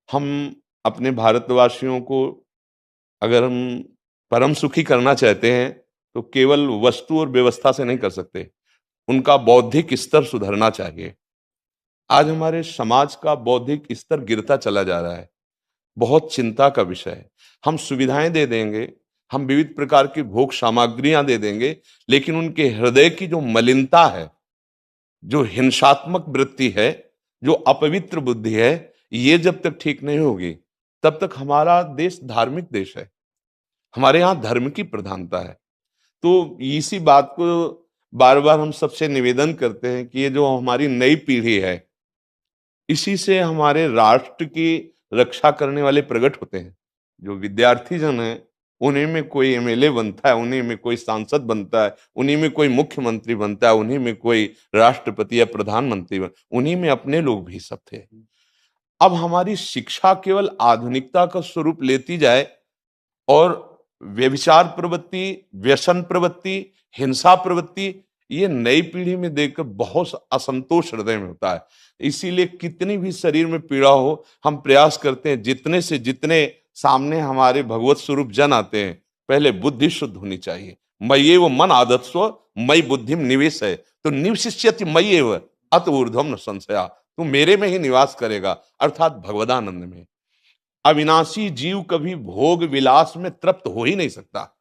हम अपने भारतवासियों को अगर हम परम सुखी करना चाहते हैं तो केवल वस्तु और व्यवस्था से नहीं कर सकते। उनका बौद्धिक स्तर सुधरना चाहिए। आज हमारे समाज का बौद्धिक स्तर गिरता चला जा रहा है। बहुत चिंता का विषय है। हम सुविधाएं दे देंगे, हम विविध प्रकार की भोग सामग्रियां दे देंगे, लेकिन उनके हृदय की जो मलिनता है, जो हिंसात्मक वृत्ति है, जो अपवित्र बुद्धि है, ये जब तक ठीक नहीं होगी तब तक हमारा देश धार्मिक देश है। हमारे यहाँ धर्म की प्रधानता है। तो इसी बात को बार बार हम सबसे निवेदन करते हैं कि ये जो हमारी नई पीढ़ी है, इसी से हमारे राष्ट्र की रक्षा करने वाले प्रकट होते हैं। जो विद्यार्थी जन है, उन्हीं में कोई एमएलए बनता है, उन्हीं में कोई सांसद बनता है, उन्हीं में कोई मुख्यमंत्री बनता है, उन्हीं में कोई राष्ट्रपति या प्रधानमंत्री उन्हीं में अपने लोग भी सब थे। अब हमारी शिक्षा केवल आधुनिकता का स्वरूप लेती जाए और व्यभिचार प्रवृत्ति, व्यसन प्रवृत्ति, हिंसा प्रवृत्ति, ये नई पीढ़ी में देखकर बहुत असंतोष हृदय में होता है। इसीलिए कितनी भी शरीर में पीड़ा हो, हम प्रयास करते हैं जितने से जितने सामने हमारे भगवत स्वरूप जन आते हैं, पहले बुद्धि शुद्ध होनी चाहिए। मय्येव मन आदत्स्व मयि बुद्धिम निवेश है, तो निवशिष्यति मय्येव अत ऊर्ध्वम न संशया। तू मेरे में ही निवास करेगा, अर्थात भगवदानंद में। अविनाशी जीव कभी भोग विलास में तृप्त हो ही नहीं सकता।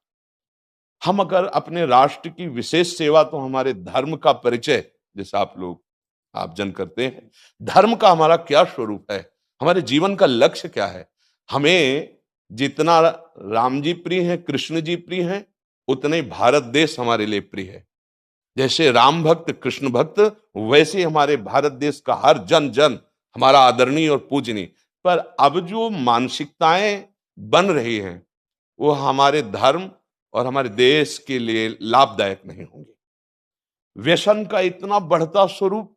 हम अगर अपने राष्ट्र की विशेष सेवा, तो हमारे धर्म का परिचय, जैसे आप जन करते हैं, धर्म का हमारा क्या स्वरूप है, हमारे जीवन का लक्ष्य क्या है। हमें जितना राम जी प्रिय हैं, कृष्ण जी प्रिय हैं, उतने ही भारत देश हमारे लिए प्रिय है। जैसे राम भक्त, कृष्ण भक्त, वैसे हमारे भारत देश का हर जन जन हमारा आदरणीय और पूजनीय। पर अब जो मानसिकताएं बन रही हैं, वो हमारे धर्म और हमारे देश के लिए लाभदायक नहीं होंगे। व्यसन का इतना बढ़ता स्वरूप,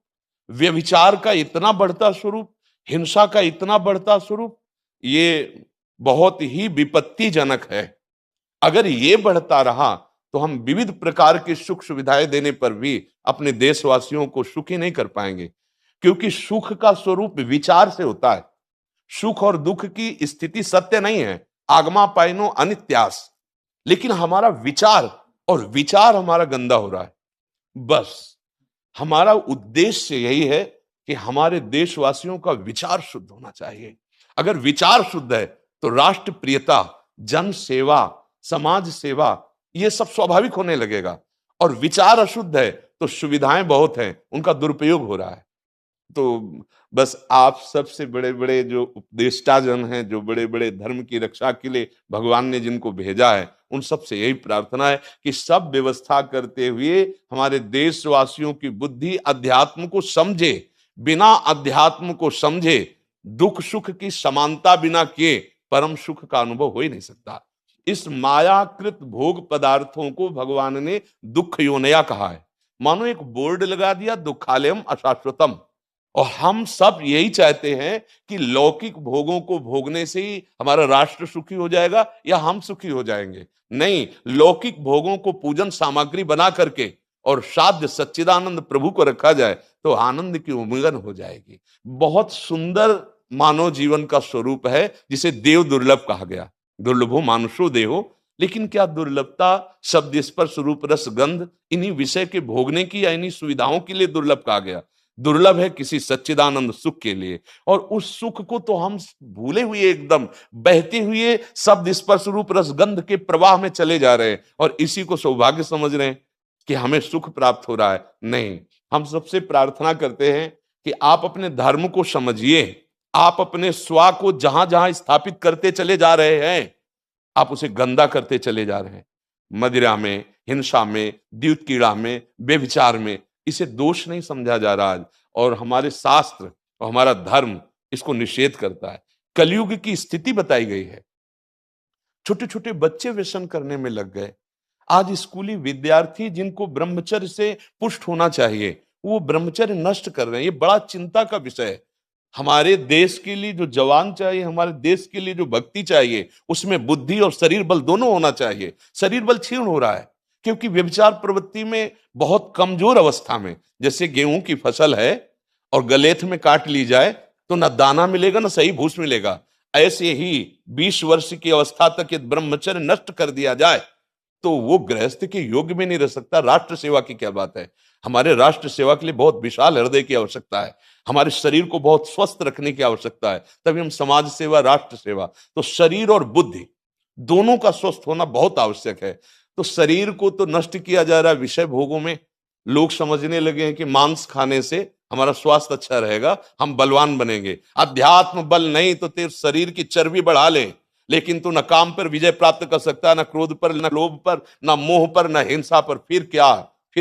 व्यभिचार का इतना बढ़ता स्वरूप, हिंसा का इतना बढ़ता स्वरूप, ये बहुत ही विपत्तिजनक है। अगर ये बढ़ता रहा तो हम विविध प्रकार की सुख सुविधाएं देने पर भी अपने देशवासियों को सुखी नहीं कर पाएंगे, क्योंकि सुख का स्वरूप विचार से होता है। सुख और दुख की स्थिति सत्य नहीं है, आगमा पाइनो अनित्यास, लेकिन हमारा विचार, और विचार हमारा गंदा हो रहा है। बस हमारा उद्देश्य यही है कि हमारे देशवासियों का विचार शुद्ध होना चाहिए। अगर विचार शुद्ध है तो राष्ट्र प्रियता, जन सेवा, समाज सेवा, ये सब स्वाभाविक होने लगेगा। और विचार अशुद्ध है तो सुविधाएं बहुत हैं, उनका दुरुपयोग हो रहा है। तो बस आप सबसे बड़े बड़े जो उपदेष्टा जन हैं, जो बड़े बड़े धर्म की रक्षा के लिए भगवान ने जिनको भेजा है, उन सबसे यही प्रार्थना है कि सब व्यवस्था करते हुए हमारे देशवासियों की बुद्धि अध्यात्म को समझे। बिना अध्यात्म को समझे दुख सुख की समानता बिना किए परम सुख का अनुभव हो ही नहीं सकता। इस मायाकृत भोग पदार्थों को भगवान ने दुख योनया कहा है। मानो एक बोर्ड लगा दिया, दुखालयम अशाश्वतम। और हम सब यही चाहते हैं कि लौकिक भोगों को भोगने से ही हमारा राष्ट्र सुखी हो जाएगा या हम सुखी हो जाएंगे। नहीं, लौकिक भोगों को पूजन सामग्री बना करके और साध्य सच्चिदानंद प्रभु को रखा जाए तो आनंद की उमंगन हो जाएगी। बहुत सुंदर मानव जीवन का स्वरूप है, जिसे देव दुर्लभ कहा गया। दुर्लभो मानुषो देहो, लेकिन क्या दुर्लभता शब्द स्पर्श रूप रस गंध इन्हीं विषय के भोगने की या इन्हीं सुविधाओं के लिए दुर्लभ कहा गया? दुर्लभ है किसी सच्चिदानंद सुख के लिए। और उस सुख को तो हम भूले हुए, एकदम बहते हुए शब्द स्पर्श रूप रस गंध के प्रवाह में चले जा रहे हैं और इसी को सौभाग्य समझ रहे हैं कि हमें सुख प्राप्त हो रहा है। नहीं, हम सबसे प्रार्थना करते हैं कि आप अपने धर्म को समझिए। आप अपने स्वा को जहां जहां स्थापित करते चले जा रहे हैं, आप उसे गंदा करते चले जा रहे हैं। मदिरा में, हिंसा में, द्यूत कीड़ा में, बेविचार में, इसे दोष नहीं समझा जा रहा आज। और हमारे शास्त्र और हमारा धर्म इसको निषेध करता है। कलयुग की स्थिति बताई गई है। छोटे छोटे बच्चे व्यसन करने में लग गए। आज स्कूली विद्यार्थी जिनको ब्रह्मचर्य से पुष्ट होना चाहिए, वो ब्रह्मचर्य नष्ट कर रहे हैं। ये बड़ा चिंता का विषय है। हमारे देश के लिए जो जवान चाहिए, हमारे देश के लिए जो भक्ति चाहिए, उसमें बुद्धि और शरीर बल दोनों होना चाहिए। शरीर बल क्षीण हो रहा है क्योंकि व्यभिचार प्रवृत्ति में बहुत कमजोर अवस्था में, जैसे गेहूं की फसल है और गलेथ में काट ली जाए तो ना दाना मिलेगा ना सही भूस मिलेगा। ऐसे ही 20 वर्ष की अवस्था तक यदि ब्रह्मचर्य नष्ट कर दिया जाए तो वो गृहस्थ के योग्य में नहीं रह सकता। राष्ट्र सेवा की क्या बात है। हमारे राष्ट्र सेवा के लिए बहुत विशाल हृदय की आवश्यकता है। हमारे शरीर को बहुत स्वस्थ रखने की आवश्यकता है, तभी हम समाज सेवा, राष्ट्र सेवा। तो शरीर और बुद्धि दोनों का स्वस्थ होना बहुत आवश्यक है। तो शरीर को तो नष्ट किया जा रहा है विषय भोगों में। लोग समझने लगे हैं कि मांस खाने से हमारा स्वास्थ्य अच्छा रहेगा, हम बलवान बनेंगे। अध्यात्म बल नहीं तो तेरे शरीर की चर्बी बढ़ा ले, लेकिन तू न काम पर विजय प्राप्त कर सकता, न क्रोध पर, न लोभ पर, न मोह पर, न हिंसा पर। फिर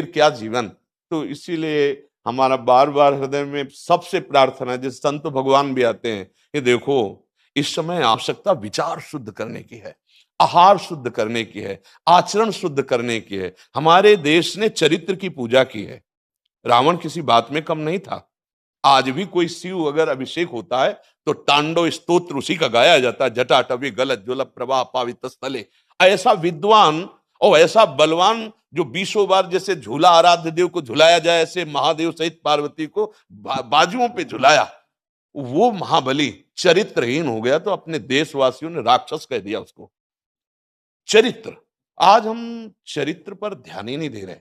क्या जीवन। तो इसीलिए हमारा बार बार हृदय में सबसे प्रार्थना है, जिस संत भगवान भी आते हैं, ये देखो इस समय आवश्यकता विचार शुद्ध करने की है, आहार शुद्ध करने की है, आचरण शुद्ध करने की है। हमारे देश ने चरित्र की पूजा की है। रावण किसी बात में कम नहीं था। आज भी कोई शिव अगर अभिषेक होता है तो तांडव स्तोत्र उसी का गाया जाता है। जटाटवी गलत ज्वल प्रवाह पावित स्थले। ऐसा विद्वान और ऐसा बलवान जो 20 बार जैसे झूला आराध्य देव को झुलाया जाए, ऐसे महादेव सहित पार्वती को बाजुओं पे झुलाया, वो महाबली चरित्रहीन हो गया तो अपने देशवासियों ने राक्षस कह दिया उसको। चरित्र, आज हम चरित्र पर ध्यान ही नहीं दे रहे।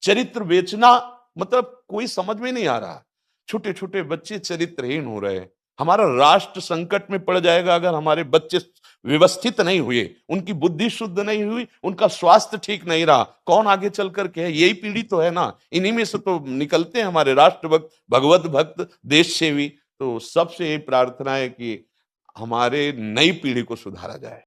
चरित्र बेचना मतलब कोई समझ में नहीं आ रहा। छोटे छोटे बच्चे चरित्रहीन हो रहे हैं। हमारा राष्ट्र संकट में पड़ जाएगा अगर हमारे बच्चे व्यवस्थित नहीं हुए, उनकी बुद्धि शुद्ध नहीं हुई, उनका स्वास्थ्य ठीक नहीं रहा। कौन आगे चल करके है? यही पीढ़ी तो है ना, इन्हीं में से तो निकलते हैं हमारे राष्ट्र भक्त, भगवत भक्त, देश सेवी। तो सबसे ये प्रार्थना है कि हमारे नई पीढ़ी को सुधारा जाए।